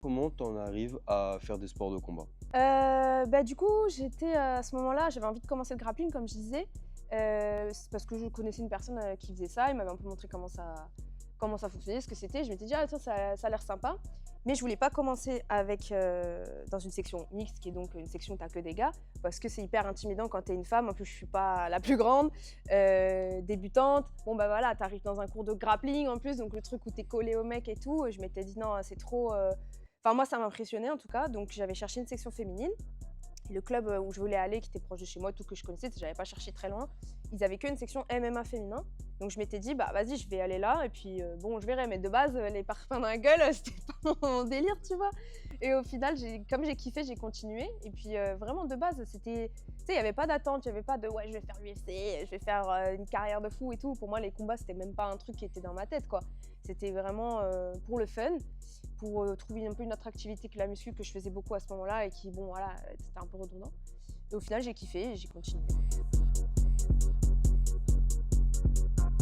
Comment t'en arrives à faire des sports de combat? Du coup, j'étais, à ce moment-là, j'avais envie de commencer le grappling comme je disais, c'est parce que je connaissais une personne, qui faisait ça. Il m'avait un peu montré comment ça fonctionnait, ce que c'était. Je m'étais dit: «Ah tiens, ça a l'air sympa», mais je voulais pas commencer avec, dans une section mixte qui est donc une section où tu as que des gars, parce que c'est hyper intimidant quand tu es une femme. En plus, je suis pas la plus grande, débutante. Bon, bah, voilà, tu arrives dans un cours de grappling en plus, donc le truc où tu es collée au mec et tout, je m'étais dit: «Non, c'est trop», enfin moi ça m'impressionnait en tout cas, donc j'avais cherché une section féminine. Et le club, où je voulais aller, qui était proche de chez moi, tout que je connaissais, j'avais pas cherché très loin, ils avaient qu'une section MMA féminin. Donc je m'étais dit: «Bah, vas-y, je vais aller là et puis, bon, je verrai». Mais de base, les parfums dans la gueule, c'était pas mon délire, tu vois? Et au final, comme j'ai kiffé, j'ai continué et puis, vraiment de base, c'était tu sais, il y avait pas d'attente, il y avait pas de: «Ouais, je vais faire l'UFC, je vais faire, une carrière de fou et tout». Pour moi, les combats, c'était même pas un truc qui était dans ma tête, quoi. C'était vraiment, pour le fun, pour, trouver un peu une autre activité que la muscu que je faisais beaucoup à ce moment-là et qui bon voilà, c'était un peu redondant et au final j'ai kiffé et j'ai continué.